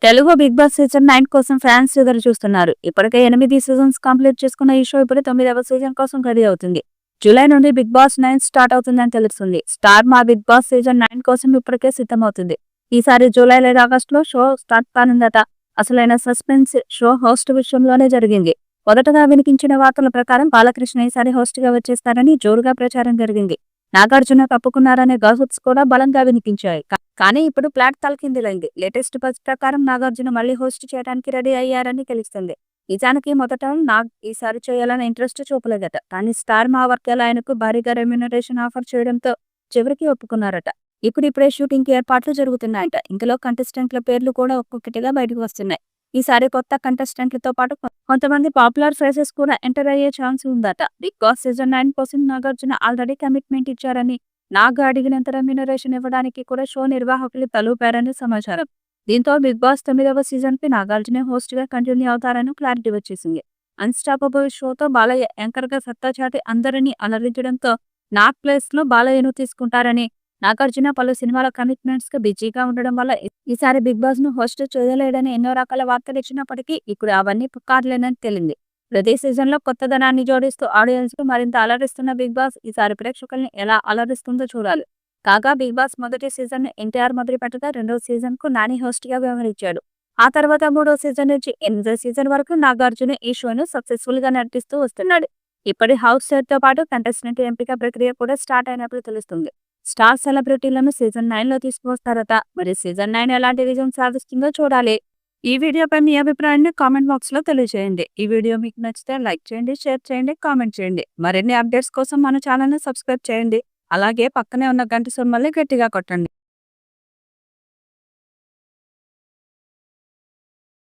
Telugu big boss season 9 కోసం fans ఎదురు చూస్తున్నారు. ఇప్పటికే 8 సీజన్స్ కంప్లీట్ చేసుకున్న ఈ షో ఇప్పుడు 9వ సీజన్ కోసం రెడీ అవుతుంది. జూలై నుండి బిగ్ బాస్ 9 స్టార్ట్ అవుతుందని తెలుస్తుంది. స్టార్ మా బిగ్ బాస్ సీజన్ 9 కోసం ఇప్పటికే సిద్ధమవుతుంది. ఈసారి జూలై లేదా ఆగస్టులో షో స్టార్ట్ కానుందట. అసలైన సస్పెన్స్ షో హోస్ట్ విషయంలోనే జరిగింది. మొదటగా వినిపించిన వార్తల ప్రకారం బాలకృష్ణ ఈసారి హోస్ట్ గా వచ్చేస్తారని జోరుగా ప్రచారం జరిగింది. నాగార్జున తప్పుకున్నారనే గాసిప్స్ కూడా బలంగా వినిపించాయి. కానీ ఇప్పుడు ప్లాట్ తలకిందులైంది. లేటెస్ట్ బజ్ ప్రకారం నాగార్జున మళ్ళీ హోస్ట్ చేయడానికి రెడీ అయ్యారని తెలుస్తుంది. నిజానికి మొదట నాగ్ ఈసారి చేయాలని ఇంట్రెస్ట్ చూపలేదట. కానీ స్టార్ మా వర్గాలు ఆయనకు భారీగా రెమ్యూనరేషన్ ఆఫర్ చేయడంతో చివరికి ఒప్పుకున్నారట. ఇప్పుడిప్పుడే షూటింగ్ కి ఏర్పాట్లు జరుగుతున్నాయట. ఇందులో కంటెస్టెంట్ల పేర్లు కూడా ఒక్కొక్కటిగా బయటకు వస్తున్నాయి. ఈసారి కొత్త కంటెస్టెంట్లతో పాటు కొంతమంది పాపులర్ ఫేసెస్ కూడా ఎంటర్ అయ్యే ఛాన్స్ ఉందట. బిగ్ బాస్ సీజన్ 9 కోసం నాగార్జున ఆల్రెడీ కమిట్మెంట్ ఇచ్చారని, నాగ్ అడిగినంత రెమ్యూనరేషన్ ఇవ్వడానికి కూడా షో నిర్వాహకులు తలూపారని సమాచారం. దీంతో బిగ్ బాస్ 9వ సీజన్ కి నాగార్జున హోస్ట్ గా కంటిన్యూ అవుతారని క్లారిటీ వచ్చేసింది. అన్స్టాపబుల్ షోతో బాలయ్య యాంకర్ గా సత్తా చాటి అందరినీ అలరించడంతో నాగ్ ప్లేస్ లో బాలయ్యను తీసుకుంటారని, నాగార్జున పలు సినిమాల కమిట్మెంట్స్ కి బిజీగా ఉండడం వల్ల ఈసారి బిగ్ బాస్ ను హోస్ట్ చేయలేడని ఎన్నో రకాల వార్తలు ఇచ్చినప్పటికీ ఇప్పుడు అవన్నీ పుకార్లేనని తేలింది. ప్రతి సీజన్ లో కొత్తదనాన్ని జోడిస్తూ ఆడియన్స్ కు మరింత అలరిస్తున్న బిగ్ బాస్ ఈసారి ప్రేక్షకుల్ని ఎలా అలరిస్తుందో చూడాలి. కాగా బిగ్ బాస్ మొదటి సీజన్ ను ఎన్టీఆర్ మొదలుపెట్టగా రెండో సీజన్ కు నాని హోస్ట్ గా వ్యవహరించాడు. ఆ తర్వాత మూడో సీజన్ నుంచి 8వ సీజన్ వరకు నాగార్జున ఈ షోను సక్సెస్ఫుల్ గా నడిపిస్తూ వస్తున్నాడు. ఇప్పటి హౌస్ సెట్ తో పాటు కంటెస్టెంట్ ఎంపిక ప్రక్రియ కూడా స్టార్ట్ అయినట్లు తెలుస్తుంది. స్టార్ సెలబ్రిటీలను సీజన్ 9 లో తీసుకువస్తారట. మరి సీజన్ 9 ఎలాంటి విజయం సాధిస్తుందో చూడాలి. ఈ వీడియోపై మీ అభిప్రాయాన్ని కామెంట్ బాక్స్ లో తెలియజేయండి. ఈ వీడియో మీకు నచ్చితే లైక్ చేయండి, షేర్ చేయండి, కామెంట్ చేయండి. మరిన్ని అప్డేట్స్ కోసం మన ఛానల్ ని సబ్స్క్రైబ్ చేయండి. అలాగే పక్కనే ఉన్న గంట సింబల్ని గట్టిగా కొట్టండి.